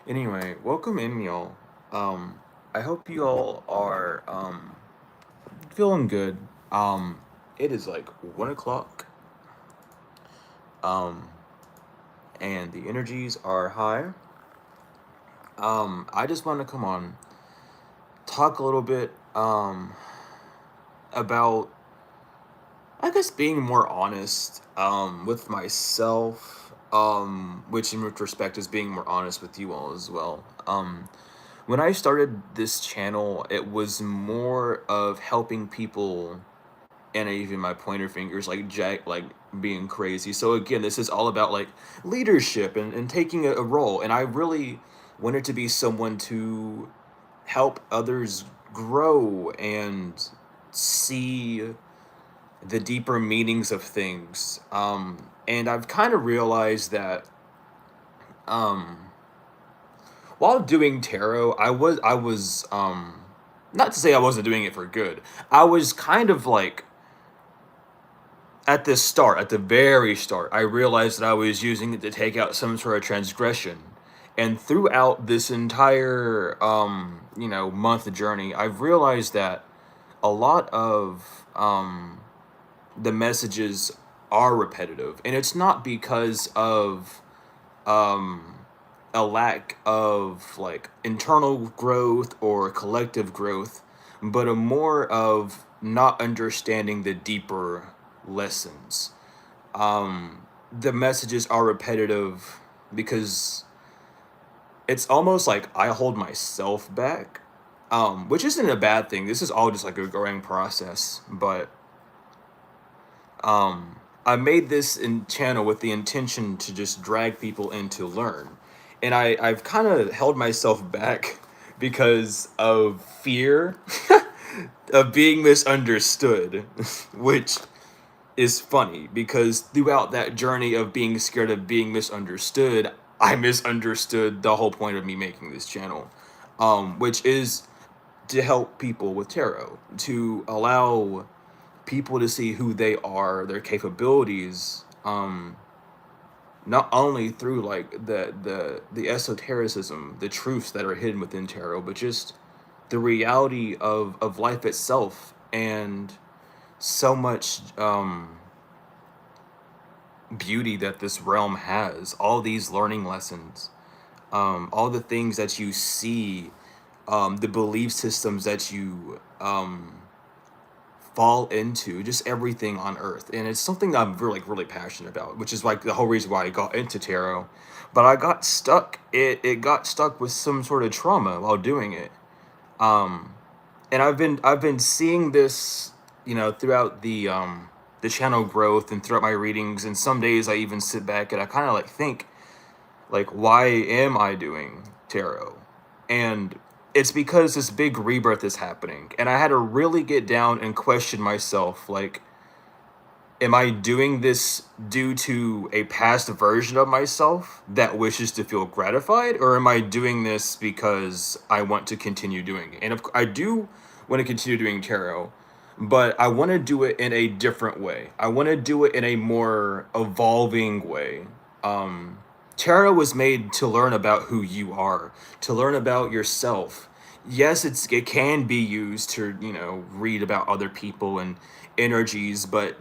Anyway, welcome in, y'all. I hope you all are feeling good. It is like 1 o'clock, um, and the energies are high. I just want to come on, talk a little bit about, I guess, being more honest with myself. Which in retrospect is being more honest with you all as well. When I started this channel, it was more of helping people, and even my pointer fingers like jack like being crazy. So again, this is all about like leadership and taking a role. And I really wanted to be someone to help others grow and see the deeper meanings of things. And I've kind of realized that um while doing tarot, I was not to say I wasn't doing it for good. I was kind of like at the start, at the very start, I realized that I was using it to take out some sort of transgression. And throughout this entire month journey, I've realized that a lot of the messages are repetitive, and it's not because of um a lack of like internal growth or collective growth, but a more of not understanding the deeper lessons. The messages are repetitive because it's almost like I hold myself back, which isn't a bad thing. This is all just like a growing process, but I made this channel with the intention to just drag people in to learn. And I've kind of held myself back because of fear of being misunderstood, which is funny because throughout that journey of being scared of being misunderstood, I misunderstood the whole point of me making this channel, which is to help people with tarot, to allow people to see who they are, their capabilities, not only through like the esotericism, the truths that are hidden within tarot, but just the reality of life itself, and so much beauty that this realm has. All these learning lessons, all the things that you see, the belief systems that you fall into, just everything on earth. And it's something that I'm really passionate about, which is like the whole reason why I got into tarot. But I got stuck, it got stuck with some sort of trauma while doing it. um and I've been seeing this, throughout the channel growth and throughout my readings. And some days I even sit back and I kind of like think, like, why am I doing tarot? And it's because this big rebirth is happening, and I had to really get down and question myself, like, am I doing this due to a past version of myself that wishes to feel gratified, or am I doing this because I want to continue doing it? And I do want to continue doing tarot, but I want to do it in a different way. I want to do it in a more evolving way. Tarot was made to learn about who you are, to learn about yourself. Yes, it can be used to, read about other people and energies, but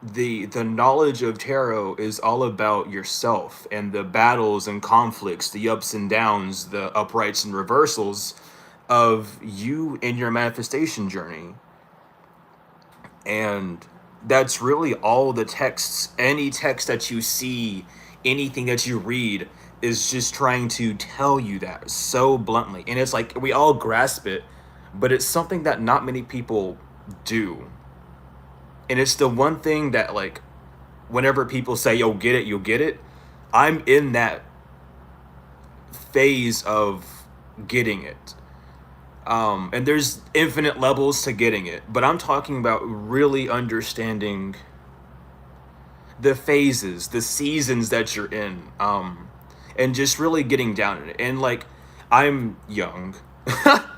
the knowledge of tarot is all about yourself and the battles and conflicts, the ups and downs, the uprights and reversals of you in your manifestation journey. And that's really all the texts, any text that you see, anything that you read is just trying to tell you that so bluntly. And it's like we all grasp it, but it's something that not many people do. And it's the one thing that, like, whenever people say you'll get it, you'll get it, I'm in that phase of getting it. And there's infinite levels to getting it, but I'm talking about really understanding the phases, the seasons that you're in, and just really getting down in it. And like, I'm young,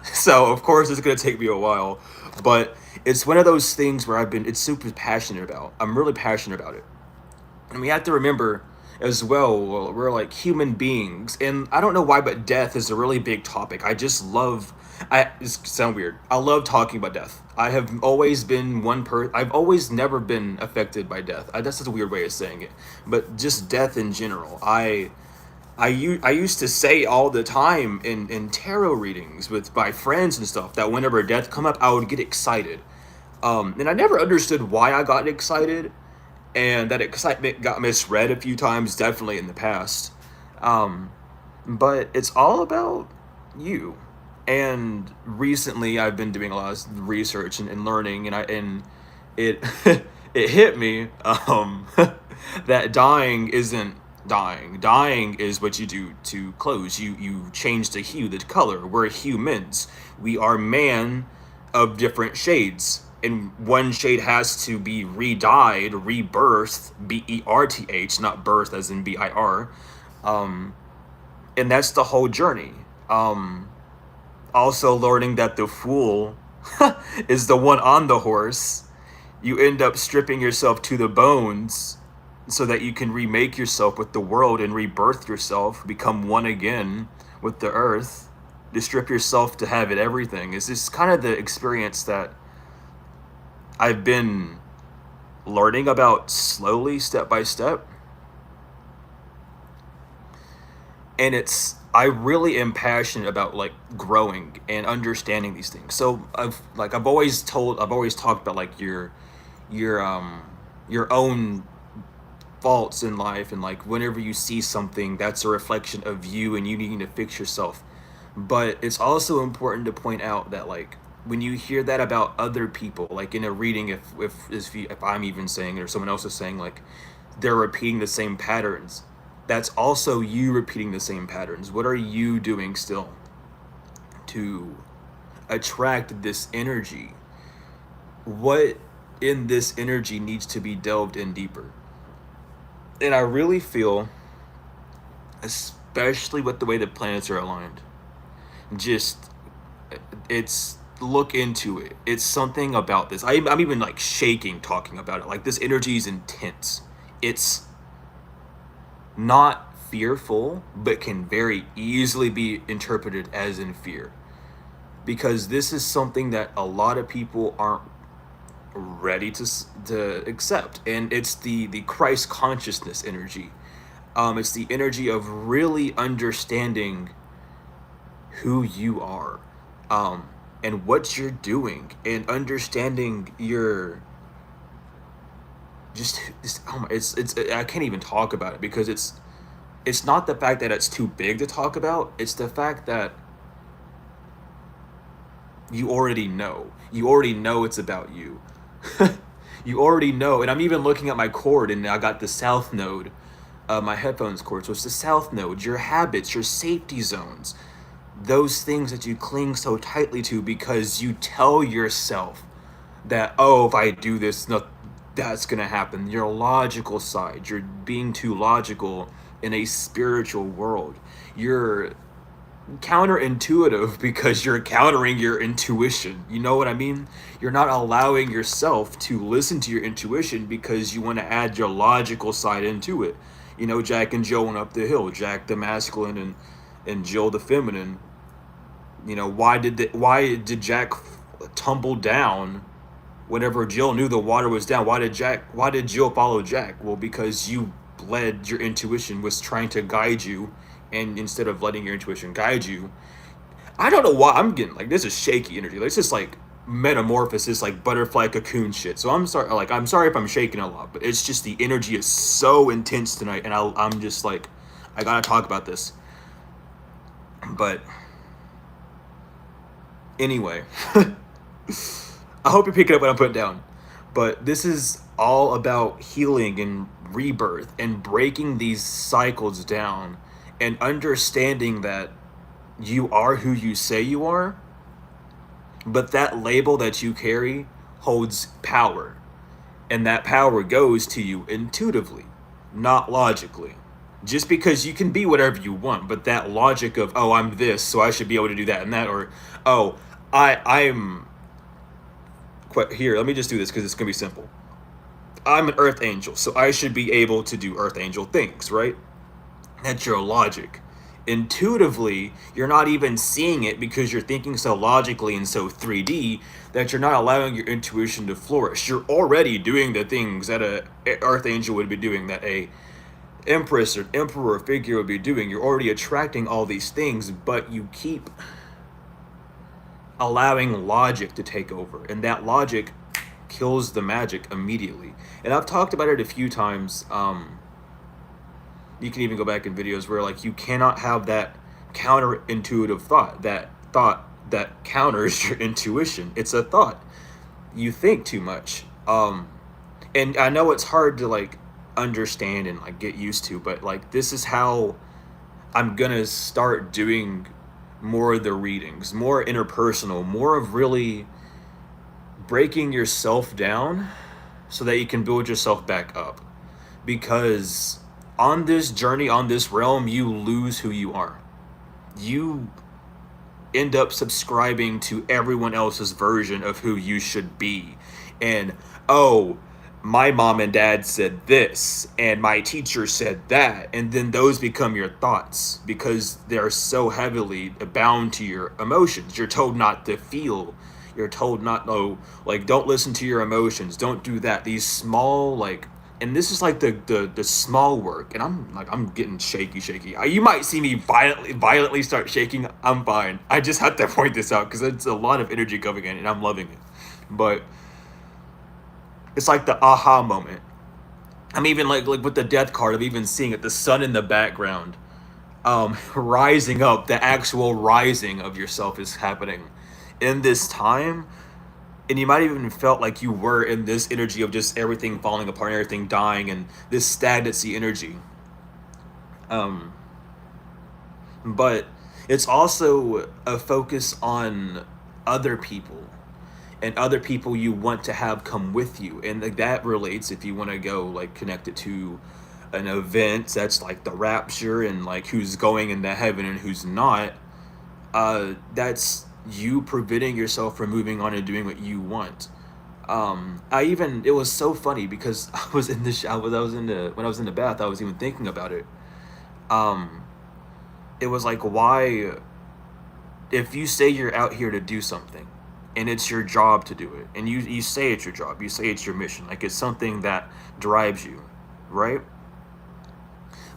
so of course it's gonna take me a while, but it's one of those things where it's super passionate about. I'm really passionate about it, and we have to remember. as well. We're like human beings, and I don't know why, but death is a really big topic. I just love. This sound weird. I love talking about death. I have always been I've always never been affected by death. That's just a weird way of saying it, but just death in general. I used to say all the time in tarot readings with my friends and stuff that whenever death come up, I would get excited. And I never understood why I got excited, and that excitement got misread a few times, definitely in the past. Um, but it's all about you. And recently, I've been doing a lot of research and learning, and it it hit me that dying isn't dying. Dying is what you do to clothes. You change the hue, the color. We're humans. We are man of different shades, and one shade has to be re-dyed, rebirthed, BERTH, not birth as in BIR. Um, and that's the whole journey. Um, Also learning that the fool is the one on the horse. You end up stripping yourself to the bones so that you can remake yourself with the world and rebirth yourself, become one again with the earth, to strip yourself to have it everything. Is this kind of the experience that I've been learning about slowly, step by step? And I really am passionate about like growing and understanding these things. So I've always talked about like your your own faults in life, and like whenever you see something that's a reflection of you and you needing to fix yourself. But it's also important to point out that like when you hear that about other people, like in a reading, if I'm even saying it or someone else is saying like they're repeating the same patterns, that's also you repeating the same patterns. What are you doing still to attract this energy? What in this energy needs to be delved in deeper? And I really feel, especially with the way the planets are aligned, just it's look into it. It's something about this. I'm even like shaking talking about it. Like this energy is intense. It's not fearful, but can very easily be interpreted as in fear. Because this is something that a lot of people aren't ready to accept, and it's the Christ consciousness energy. It's the energy of really understanding who you are, and what you're doing, and understanding your just oh my, it's I can't even talk about it because it's not the fact that it's too big to talk about. It's the fact that you already know. You already know it's about you. You already know. And I'm even looking at my cord, and I got the south node, my headphones cord. So it's the south node, your habits, your safety zones, those things that you cling so tightly to because you tell yourself that, oh, if I do this, no, that's going to happen. Your logical side, you're being too logical in a spiritual world. You're counterintuitive because you're countering your intuition. You know what I mean? You're not allowing yourself to listen to your intuition because you want to add your logical side into it. You know, Jack and Jill went up the hill. Jack the masculine and Jill the feminine. You know, why did Jack tumble down whenever Jill knew the water was down? Why did Jill follow Jack? Well, because you bled, your intuition was trying to guide you, and instead of letting your intuition guide you, I don't know why I'm getting like this is shaky energy. Like, it's just like metamorphosis, like butterfly cocoon shit. So I'm sorry if I'm shaking a lot, but it's just the energy is so intense tonight, and I'm just like, I gotta talk about this. But anyway, I hope you're picking up what I'm putting down. But this is all about healing and rebirth and breaking these cycles down and understanding that you are who you say you are, but that label that you carry holds power. And that power goes to you intuitively, not logically. Just because you can be whatever you want, but that logic of, oh, I'm this, so I should be able to do that and that, or, oh, I'm quite here, let me just do this because it's gonna be simple. I'm an earth angel, so I should be able to do earth angel things, right? That's your logic. Intuitively, you're not even seeing it because you're thinking so logically and so 3D that you're not allowing your intuition to flourish. You're already doing the things that a earth angel would be doing, that a empress or emperor figure would be doing. You're already attracting all these things, but you keep allowing logic to take over, and that logic kills the magic immediately. And I've talked about it a few times. You can even go back in videos where, like, you cannot have that counterintuitive thought that counters your intuition. It's a thought. You think too much. And I know it's hard to, like, understand and, like, get used to, but, like, this is how I'm gonna start doing more of the readings, more interpersonal, more of really breaking yourself down so that you can build yourself back up. Because on this journey, on this realm, you lose who you are. You end up subscribing to everyone else's version of who you should be. And, oh, my mom and dad said this, and my teacher said that. And then those become your thoughts because they're so heavily bound to your emotions. You're told not to feel. You're told not, oh, like, don't listen to your emotions. Don't do that. These small, like, and this is like the small work, and I'm getting shaky. You might see me violently start shaking. I'm fine. I just had to point this out because it's a lot of energy coming in, and I'm loving it. But it's like the aha moment. I'm even like with the death card. I'm even seeing it. The sun in the background, rising up. The actual rising of yourself is happening in this time. And you might even felt like you were in this energy of just everything falling apart, everything dying, and this stagnancy energy. Um, but it's also a focus on other people and other people you want to have come with you, and like that relates if you want to go like connect it to an event that's like the rapture and like who's going into heaven and who's not. That's you preventing yourself from moving on and doing what you want. It was so funny because I was in the shower, when I was in the bath, I was even thinking about it. Um, it was like, why, if you say you're out here to do something and it's your job to do it, and you say it's your job, you say it's your mission, like it's something that drives you, right?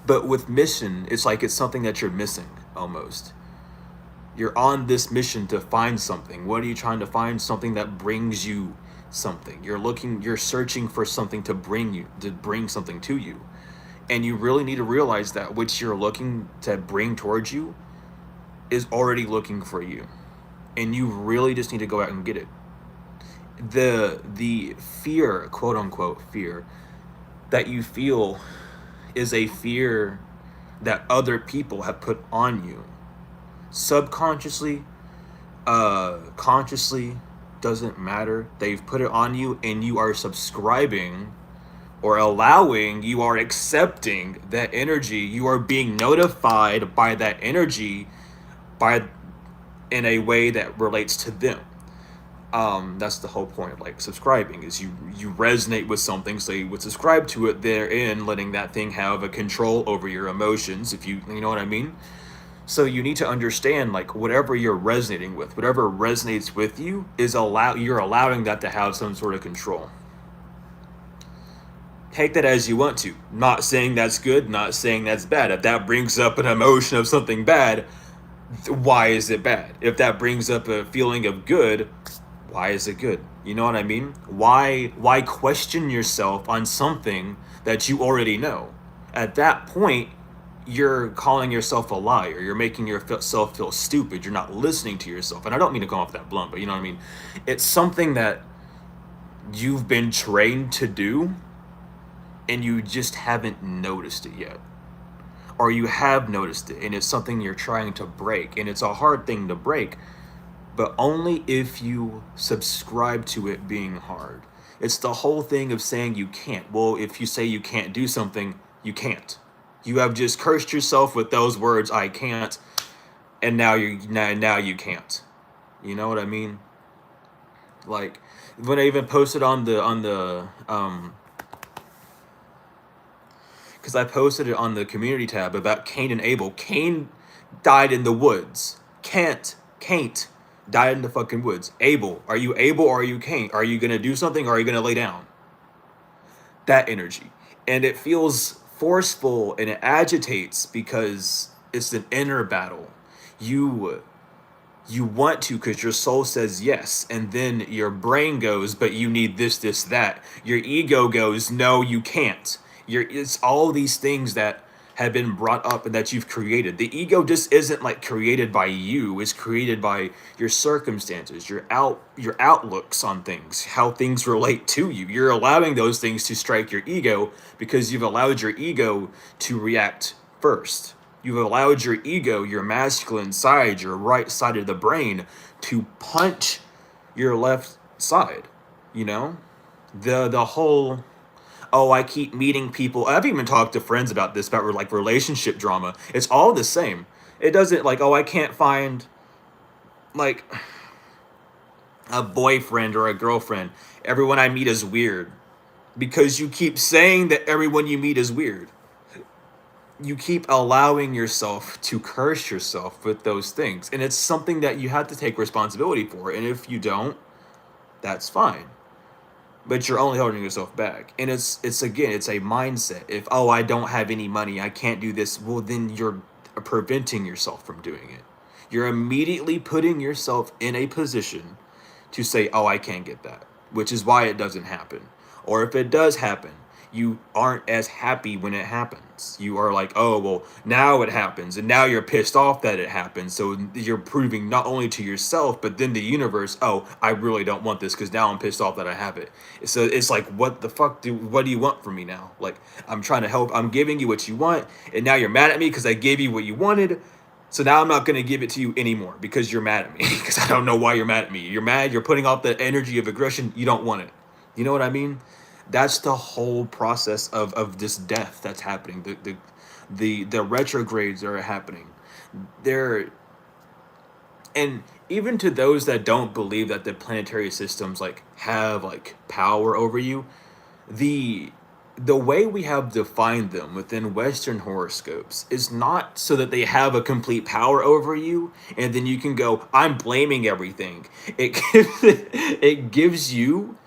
But with mission, it's like it's something that you're missing almost. You're on this mission to find something. What are you trying to find? Something that brings you something. You're searching for something to bring something to you. And you really need to realize that which you're looking to bring towards you is already looking for you. And you really just need to go out and get it. The fear, quote unquote fear, that you feel is a fear that other people have put on you. Subconsciously, consciously, doesn't matter. They've put it on you, and you are subscribing or allowing, you are accepting that energy. You are being notified by that energy by in a way that relates to them. That's the whole point of like subscribing, is you resonate with something, so you would subscribe to it, therein letting that thing have a control over your emotions, if you know what I mean. So you need to understand, like, whatever you're resonating with, whatever resonates with you, you're allowing that to have some sort of control. Take that as you want to. Not saying that's good, not saying that's bad. If that brings up an emotion of something bad, why is it bad? If that brings up a feeling of good, why is it good? You know what I mean? Why question yourself on something that you already know? At that point, you're calling yourself a liar. You're making yourself feel stupid. You're not listening to yourself. And I don't mean to come off that blunt, but you know what I mean? It's something that you've been trained to do, and you just haven't noticed it yet. Or you have noticed it, and it's something you're trying to break. And it's a hard thing to break, but only if you subscribe to it being hard. It's the whole thing of saying you can't. Well, if you say you can't do something, you can't. You have just cursed yourself with those words, I can't, and now you can't. You know what I mean? Like when I even posted on the because I posted it on the community tab about Cain and Abel. Cain died in the woods. Can't died in the fucking woods. Abel, are you Abel or are you Cain? Are you gonna do something or are you gonna lay down? That energy. And it feels forceful and it agitates because it's an inner battle. You you want to because your soul says yes, and then your brain goes, but you need this, that. Your ego goes, no, you can't. It's all these things that have been brought up and that you've created. The ego just isn't like created by you, it's created by your circumstances, your outlooks on things, how things relate to you. You're allowing those things to strike your ego because you've allowed your ego to react first. You've allowed your ego, your masculine side, your right side of the brain, to punch your left side. You know, the whole, oh, I keep meeting people. I've even talked to friends about this, about like relationship drama. It's all the same. It doesn't like, oh, I can't find like a boyfriend or a girlfriend. Everyone I meet is weird because you keep saying that everyone you meet is weird. You keep allowing yourself to curse yourself with those things, and it's something that you have to take responsibility for. And if you don't, that's fine, but you're only holding yourself back. And it's again, it's a mindset. If, oh, I don't have any money, I can't do this, well, then you're preventing yourself from doing it. You're immediately putting yourself in a position to say, oh, I can't get that, which is why it doesn't happen. Or if it does happen, you aren't as happy when it happens. You are like, oh, well, now it happens. And now you're pissed off that it happened. So you're proving not only to yourself, but then the universe, oh, I really don't want this because now I'm pissed off that I have it. So it's like, what the fuck what do you want from me now? Like, I'm trying to help. I'm giving you what you want. And now you're mad at me because I gave you what you wanted. So now I'm not going to give it to you anymore because you're mad at me. Because I don't know why you're mad at me. You're mad. You're putting out the energy of aggression. You don't want it. You know what I mean? That's the whole process of this death that's happening. The retrogrades are happening. They're, and even to those that don't believe that the planetary systems like have like power over you, the the way we have defined them within Western horoscopes is not so that they have a complete power over you and then you can go, I'm blaming everything. It it gives you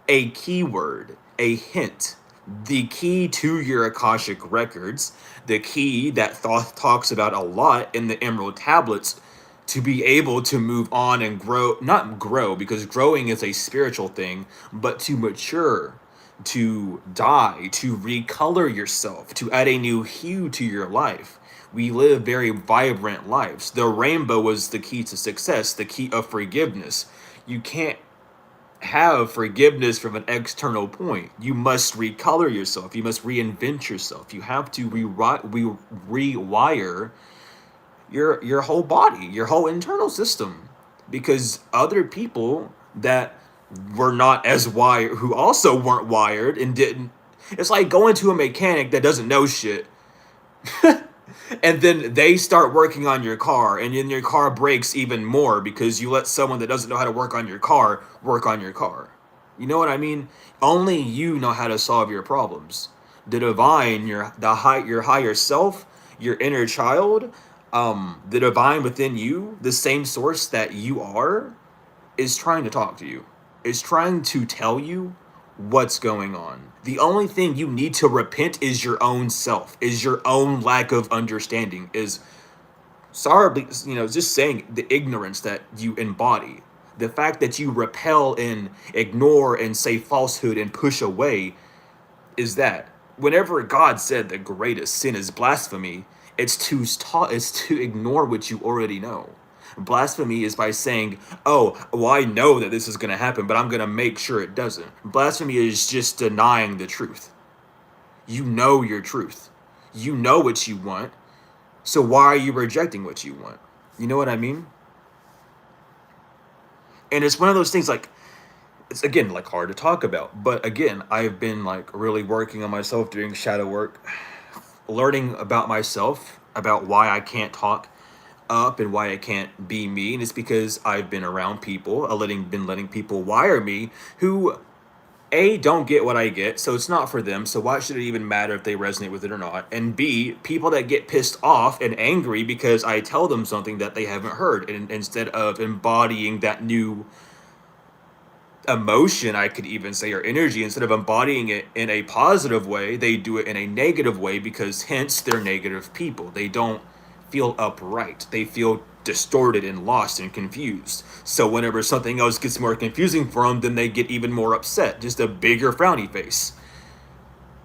a keyword, a hint, the key to your Akashic records, the key that Thoth talks about a lot in the Emerald Tablets, to be able to move on and grow, not grow, because growing is a spiritual thing, but to mature, to die, to recolor yourself, to add a new hue to your life. We live very vibrant lives. The rainbow was the key to success, the key of forgiveness. You can't have forgiveness from an external point. You must recolor yourself. You must reinvent yourself. You have to rewire your whole body, your whole internal system, because other people that were not as wired, who also weren't wired and didn't. It's like going to a mechanic that doesn't know shit. And then they start working on your car, and then your car breaks even more because you let someone that doesn't know how to work on your car work on your car. You know what I mean? Only you know how to solve your problems. The divine, your higher self, your inner child, the divine within you, the same source that you are, is trying to talk to you. Is trying to tell you what's going on. The only thing you need to repent is your own self, is your own lack of understanding, is, sorry, just saying, the ignorance that you embody. The fact that you repel and ignore and say falsehood and push away is that. Whenever God said the greatest sin is blasphemy, it's to ignore what you already know. Blasphemy is by saying, oh, well, I know that this is going to happen, but I'm going to make sure it doesn't. Blasphemy is just denying the truth. You know your truth. You know what you want. So why are you rejecting what you want? You know what I mean? And it's one of those things, like, it's again like hard to talk about. But again, I've been like really working on myself, doing shadow work, learning about myself, about why I can't talk up and why I can't be me. And it's because I've been around people, been letting people wire me who A, don't get what I get, so it's not for them, so why should it even matter if they resonate with it or not? And B, people that get pissed off and angry because I tell them something that they haven't heard, and instead of embodying that new emotion, I could even say, or energy, instead of embodying it in a positive way, they do it in a negative way, because hence they're negative people. They don't feel upright. They feel distorted and lost and confused. So whenever something else gets more confusing for them, then they get even more upset. Just a bigger frowny face.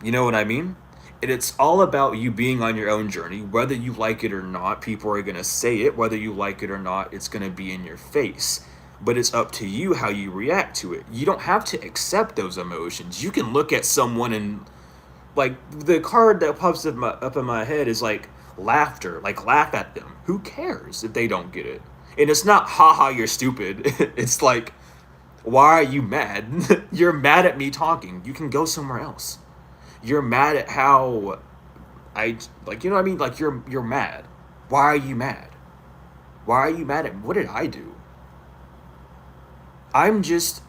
You know what I mean? And it's all about you being on your own journey. Whether you like it or not, people are going to say it. Whether you like it or not, it's going to be in your face. But it's up to you how you react to it. You don't have to accept those emotions. You can look at someone and, like, the card that pops up in my head is like laughter. Like, laugh at them. Who cares if they don't get it? And it's not, haha, you're stupid. It's like, why are you mad? You're mad at me talking. You can go somewhere else. You're mad at how I, like, you know what I mean? Like, you're mad. Why are you mad? Why are you mad at me? What did I do? I'm just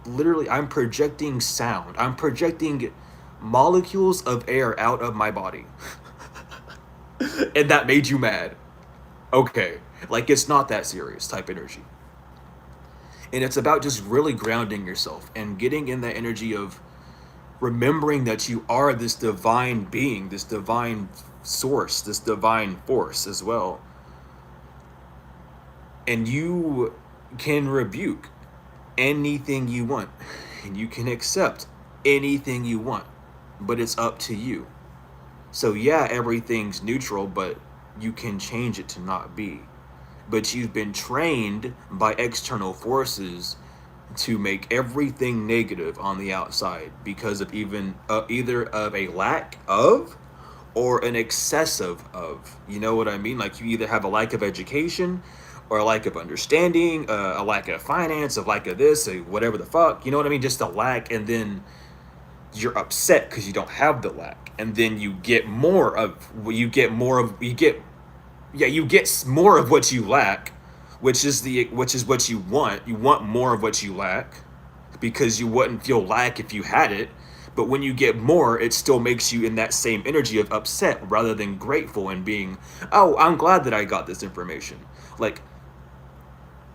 literally, I'm projecting sound. I'm projecting molecules of air out of my body. And that made you mad. Okay. Like, it's not that serious type energy. And it's about just really grounding yourself and getting in that energy of remembering that you are this divine being, this divine source, this divine force as well. And you can rebuke anything you want, and you can accept anything you want, but it's up to you. So yeah, everything's neutral, but you can change it to not be. But you've been trained by external forces to make everything negative on the outside because of even either of a lack of or an excessive of. You know what I mean? Like, you either have a lack of education or a lack of understanding, a lack of finance, a lack of this, whatever the fuck. You know what I mean? Just a lack, and then you're upset because you don't have the lack, and then you get more of you get more of you get yeah you get more of what you lack, which is what you want. You want more of what you lack because you wouldn't feel lack if you had it. But when you get more, it still makes you in that same energy of upset rather than grateful and being, oh, I'm glad that I got this information. Like,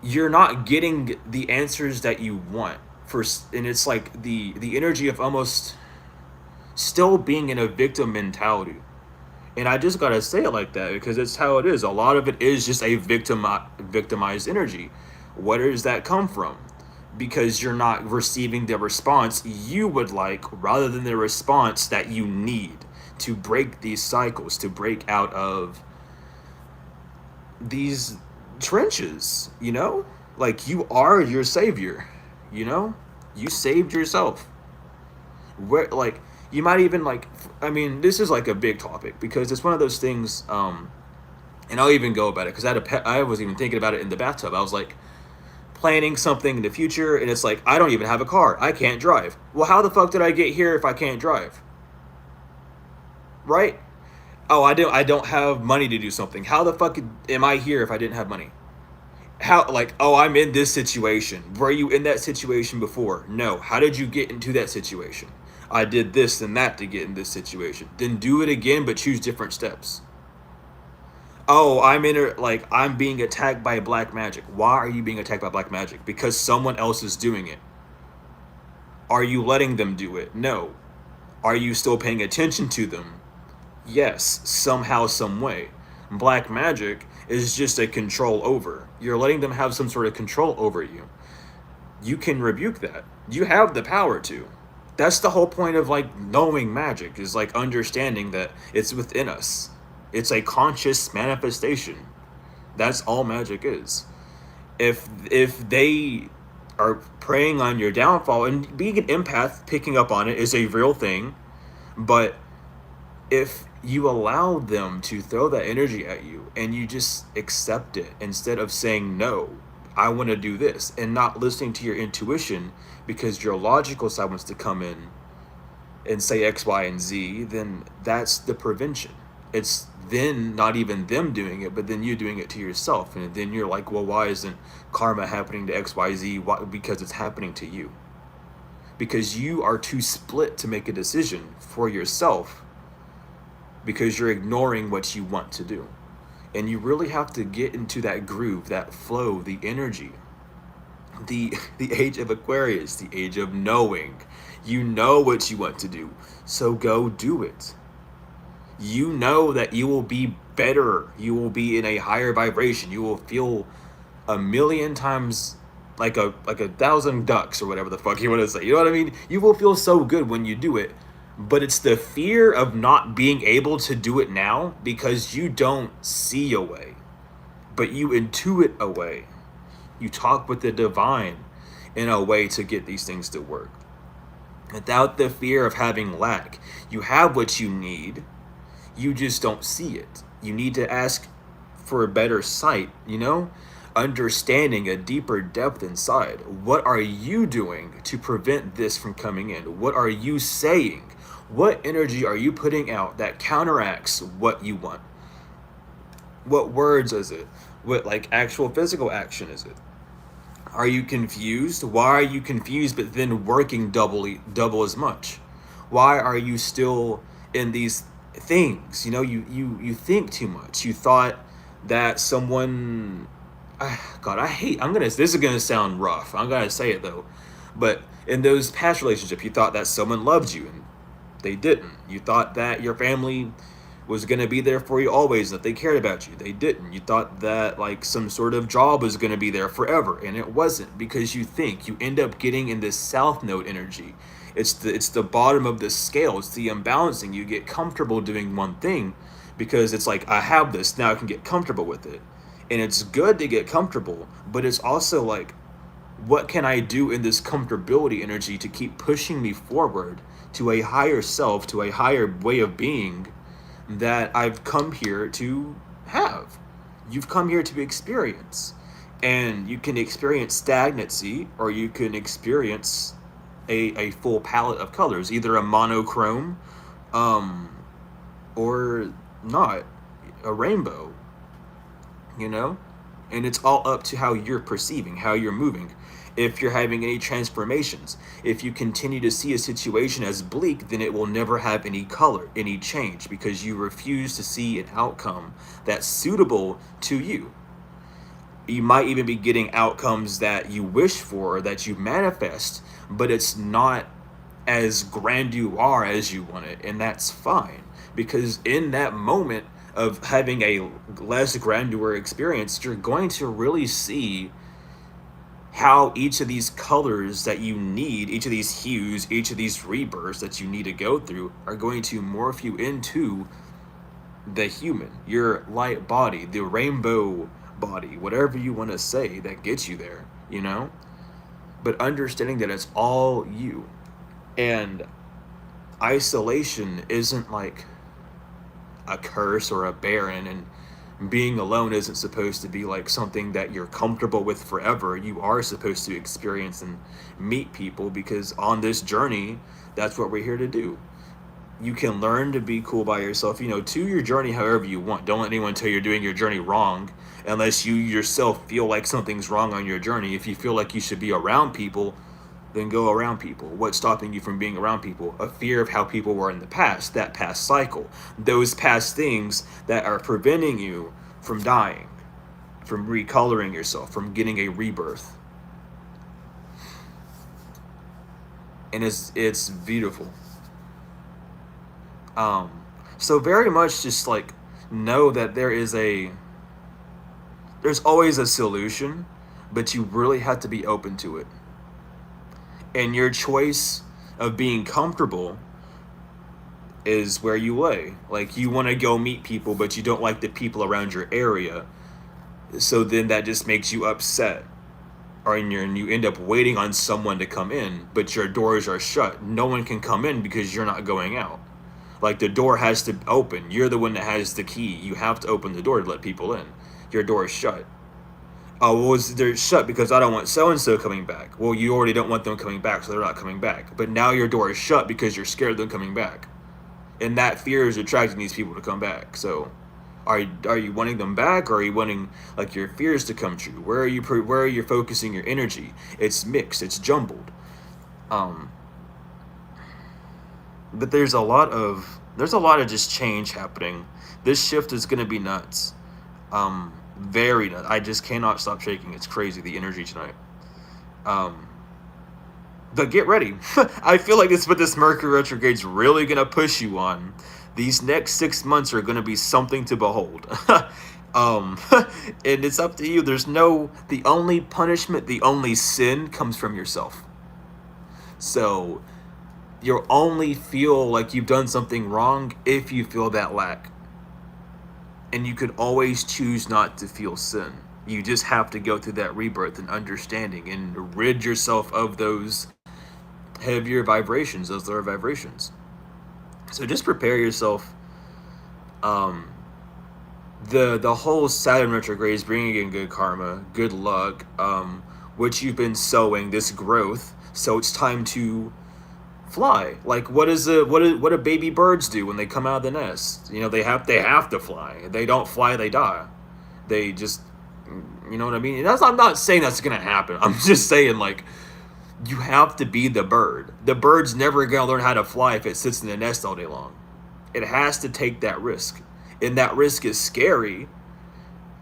you're not getting the answers that you want first, and it's like the energy of almost still being in a victim mentality. And I just gotta say it like that because it's how it is. A lot of it is just a victimized energy. Where does that come from? Because you're not receiving the response you would like, rather than the response that you need to break these cycles, to break out of these trenches, you know? Like, you are your savior, you know? You saved yourself. Where, like, you might even, like, I mean, this is like a big topic because it's one of those things, and I'll even go about it because I was even thinking about it in the bathtub. I was like, planning something in the future, and it's like, I don't even have a car. I can't drive. Well, how the fuck did I get here if I can't drive? Right? Oh, I don't have money to do something. How the fuck am I here if I didn't have money? How, like, oh, I'm in this situation. Were you in that situation before? No. How did you get into that situation? I did this and that to get in this situation. Then do it again, but choose different steps. Oh, I'm being attacked by black magic. Why are you being attacked by black magic? Because someone else is doing it. Are you letting them do it? No. Are you still paying attention to them? Yes, somehow, some way. Black magic is just a control over. You're letting them have some sort of control over you. You can rebuke that. You have the power to. That's the whole point of, like, knowing magic, is like understanding that it's within us. It's a conscious manifestation. That's all magic is. If they are preying on your downfall, and being an empath, picking up on it is a real thing, but if you allow them to throw that energy at you and you just accept it instead of saying, no, I want to do this, and not listening to your intuition because your logical side wants to come in and say X, Y, and Z, then that's the prevention. It's then not even them doing it, but then you doing it to yourself. And then you're like, well, why isn't karma happening to X, Y, Z? Why? Because it's happening to you. because you are too split to make a decision for yourself because you're ignoring what you want to do. And you really have to get into that groove, that flow, the energy. The age of Aquarius, the age of knowing. You know what you want to do, so go do it. You know that you will be better. You will be in a higher vibration. You will feel a million times like a thousand ducks or whatever the fuck you want to say. You know what I mean? You will feel so good when you do it. But it's the fear of not being able to do it now because you don't see a way, but you intuit a way. You talk with the divine in a way to get these things to work. Without the fear of having lack, you have what you need, you just don't see it. You need to ask for a better sight, understanding a deeper depth inside. What are you doing to prevent this from coming in? What are you saying? What energy are you putting out that counteracts what you want? What words is it? What actual physical action is it? Are you confused? Why are you confused but then working double as much? Why are you still in these things? You think too much. You thought that someone God, this is gonna sound rough. I'm gonna say it though. But in those past relationships, you thought that someone loved you and they didn't. You thought that your family was going to be there for you always, that they cared about you. They didn't. You thought that some sort of job was going to be there forever, and it wasn't, because you end up getting in this south node energy. It's the bottom of the scale. It's the imbalancing. You get comfortable doing one thing because it's like, I have this, now I can get comfortable with it. And it's good to get comfortable, but it's also like, what can I do in this comfortability energy to keep pushing me forward to a higher self, to a higher way of being that I've come here to have? You've come here to experience. And you can experience stagnancy, or you can experience a full palette of colors, either a monochrome or not, a rainbow, And it's all up to how you're perceiving, how you're moving. If you're having any transformations, if you continue to see a situation as bleak, then it will never have any color, any change, because you refuse to see an outcome that's suitable to you. You might even be getting outcomes that you wish for, that you manifest, but it's not as grandeur as you want it, and that's fine, because in that moment of having a less grandeur experience, you're going to really see how each of these colors that you need, each of these hues, each of these rebirths that you need to go through are going to morph you into the human, your light body, the rainbow body, whatever you want to say that gets you there, But understanding that it's all you. And isolation isn't like a curse or a barren, and being alone isn't supposed to be like something that you're comfortable with forever. You are supposed to experience and meet people, because on this journey, that's what we're here to do. You can learn to be cool by yourself, to your journey however you want. Don't let anyone tell you're doing your journey wrong, unless you yourself feel like something's wrong on your journey. If you feel like you should be around people, then go around people. What's stopping you from being around people? A fear of how people were in the past, that past cycle, those past things that are preventing you from dying, from recoloring yourself, from getting a rebirth. And it's beautiful. So very much just know that there's always a solution, but you really have to be open to it. And your choice of being comfortable is where you lay. You want to go meet people, but you don't like the people around your area. So then that just makes you upset. And you end up waiting on someone to come in, but your doors are shut. No one can come in because you're not going out. The door has to open. You're the one that has the key. You have to open the door to let people in. Your door is shut. Oh, well, they're shut because I don't want so-and-so coming back. Well, you already don't want them coming back, so they're not coming back. But now your door is shut because you're scared of them coming back. And that fear is attracting these people to come back. So are you wanting them back, or are you wanting your fears to come true? Where are you focusing your energy? It's mixed, it's jumbled. But there's a lot of just change happening. This shift is gonna be nuts. Very nuts. I just cannot stop shaking. It's crazy, the energy tonight. Um, but get ready. I feel like this what this Mercury retrograde's really gonna push you on. These next 6 months are gonna be something to behold. um, and it's up to you. The only punishment, the only sin comes from yourself. So you'll only feel like you've done something wrong if you feel that lack. And you could always choose not to feel sin. You just have to go through that rebirth and understanding and rid yourself of those heavier vibrations, those lower vibrations. So just prepare yourself. Um, the whole Saturn retrograde is bringing in good karma, good luck, which you've been sowing this growth. So it's time to fly. Like what do baby birds do when they come out of the nest? They have to fly. If they don't fly, they die. They just you know what I mean? And I'm not saying that's gonna happen. I'm just saying like you have to be the bird. The bird's never gonna learn how to fly if it sits in the nest all day long. It has to take that risk. And that risk is scary,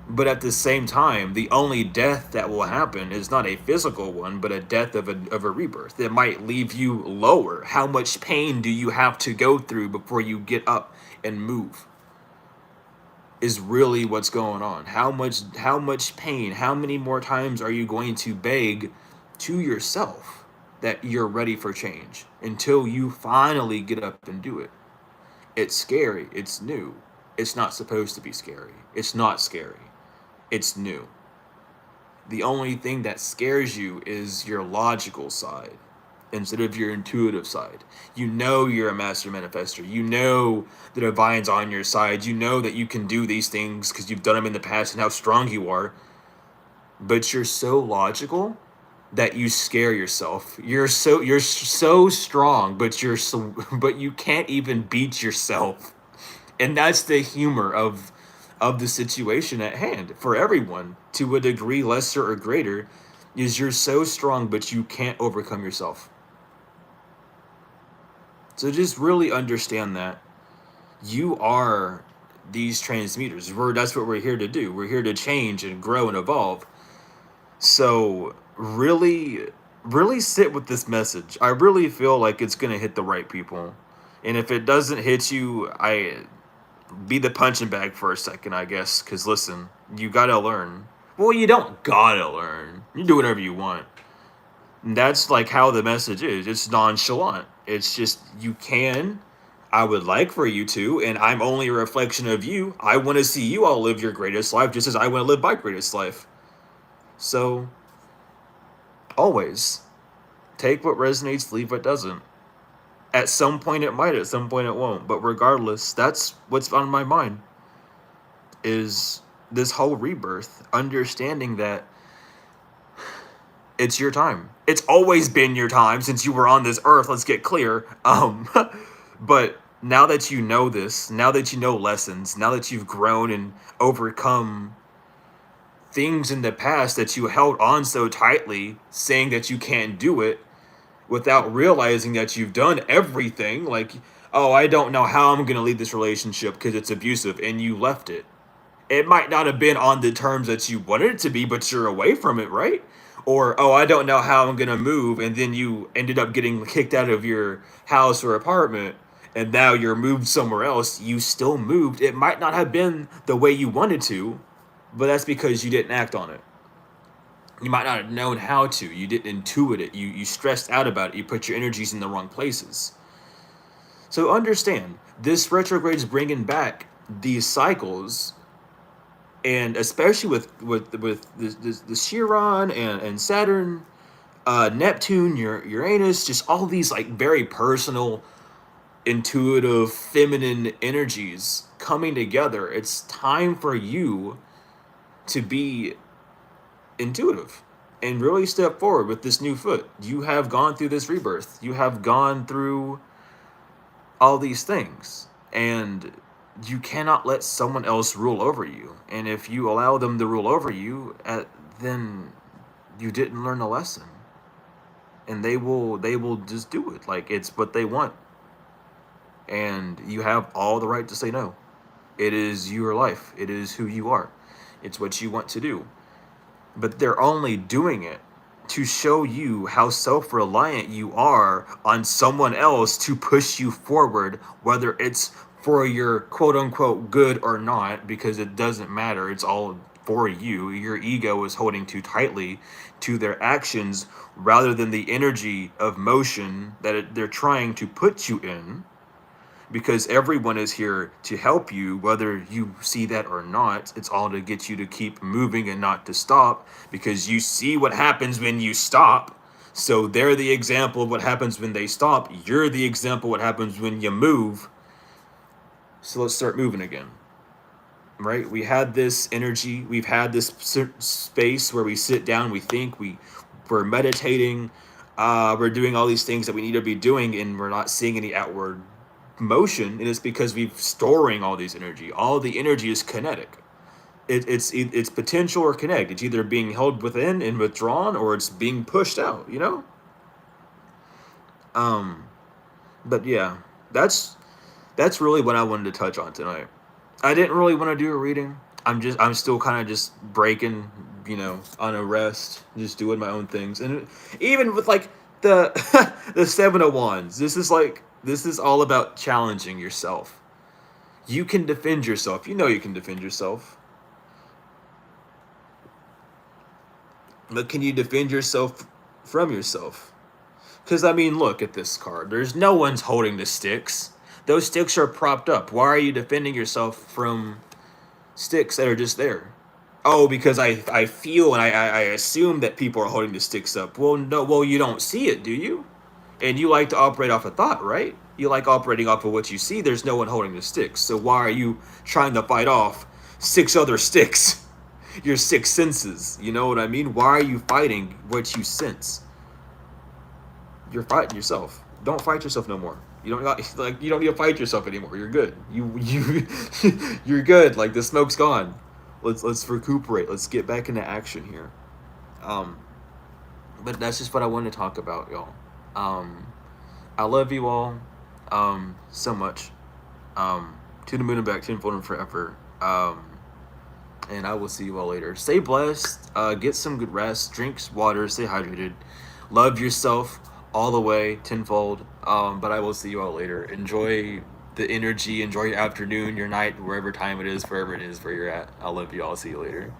but at the same time, the only death that will happen is not a physical one, but a death of a rebirth. It might leave you lower. How much pain do you have to go through before you get up and move? Is really what's going on. How much pain, how many more times are you going to beg to yourself that you're ready for change until you finally get up and do it? It's scary, it's new. It's not supposed to be scary. It's not scary. It's new. The only thing that scares you is your logical side instead of your intuitive side. You know you're a master manifester. You know the divine's on your side. You know that you can do these things because you've done them in the past and how strong you are. But you're so logical that you scare yourself. You're so strong, but you can't even beat yourself. And that's the humor of the situation at hand for everyone to a degree lesser or greater is you're so strong but you can't overcome yourself. So just really understand that you are these transmuters. That's what we're here to do. We're here to change and grow and evolve. So really really sit with this message. I really feel like it's going to hit the right people. And if it doesn't hit you, I be the punching bag for a second, I guess. Because listen, you gotta learn. Well, you don't gotta learn. You do whatever you want. And that's like how the message is. It's nonchalant. It's just you can. I would like for you to, and I'm only a reflection of you. I want to see you all live your greatest life, just as I want to live my greatest life. So always take what resonates, leave what doesn't. At some point it might, at some point it won't. But regardless, that's what's on my mind is this whole rebirth, understanding that it's your time. It's always been your time since you were on this earth, let's get clear. But now that you know this, now that you know lessons, now that you've grown and overcome things in the past that you held on so tightly, saying that you can't do it, without realizing that you've done everything. Like, oh, I don't know how I'm going to leave this relationship because it's abusive, and you left it. It might not have been on the terms that you wanted it to be, but you're away from it, right? Or, oh, I don't know how I'm going to move, and then you ended up getting kicked out of your house or apartment, and now you're moved somewhere else. You still moved. It might not have been the way you wanted to, but that's because you didn't act on it. You might not have known how to. You didn't intuit it. You stressed out about it. You put your energies in the wrong places. So understand, this retrograde is bringing back these cycles, and especially with the Chiron and Saturn, Neptune, Uranus, just all these like very personal, intuitive, feminine energies coming together. It's time for you to be intuitive and really step forward with this new foot. You have gone through this rebirth. You have gone through all these things. And you cannot let someone else rule over you. And if you allow them to rule over you, then you didn't learn a lesson. And they will just do it. Like it's what they want. and you have all the right to say no. It is your life. It is who you are. It's what you want to do. But they're only doing it to show you how self reliant you are on someone else to push you forward, whether it's for your quote unquote good or not, because it doesn't matter. It's all for you. Your ego is holding too tightly to their actions rather than the energy of motion that they're trying to put you in, because everyone is here to help you, whether you see that or not. It's all to get you to keep moving and not to stop, because you see what happens when you stop. So they're the example of what happens when they stop. You're the example of what happens when you move. So let's start moving again. Right? We had this energy. We've had this space where we sit down, we think, we're meditating, we're doing all these things that we need to be doing, and we're not seeing any outward motion, and it's because we've storing all these energy. All the energy is kinetic. It's potential or kinetic. It's either being held within and withdrawn, or it's being pushed out. Um, but yeah, that's really what I wanted to touch on tonight. I didn't really want to do a reading. I'm still kind of just breaking, on a rest, just doing my own things, and even with like the the 7 of Wands, this is all about challenging yourself. You can defend yourself. You can defend yourself. But can you defend yourself from yourself? Because, I mean, look at this card. There's no one's holding the sticks. Those sticks are propped up. Why are you defending yourself from sticks that are just there? Oh, because I feel and I assume that people are holding the sticks up. Well, no, well, you don't see it, do you? And you like to operate off of thought, right? You like operating off of what you see. There's no one holding the sticks. So why are you trying to fight off 6 other sticks? Your 6 senses. You know what I mean? Why are you fighting what you sense? You're fighting yourself. Don't fight yourself no more. You don't need to fight yourself anymore. You're good. You're good. Like, the smoke's gone. Let's recuperate. Let's get back into action here. Um, but that's just what I wanted to talk about, y'all. I love you all, so much. To the moon and back, tenfold and forever. And I will see you all later. Stay blessed. Get some good rest. Drink water. Stay hydrated. Love yourself all the way, tenfold. But I will see you all later. Enjoy the energy. Enjoy your afternoon, your night, wherever time it is, wherever it is where you're at. I love you all. See you later.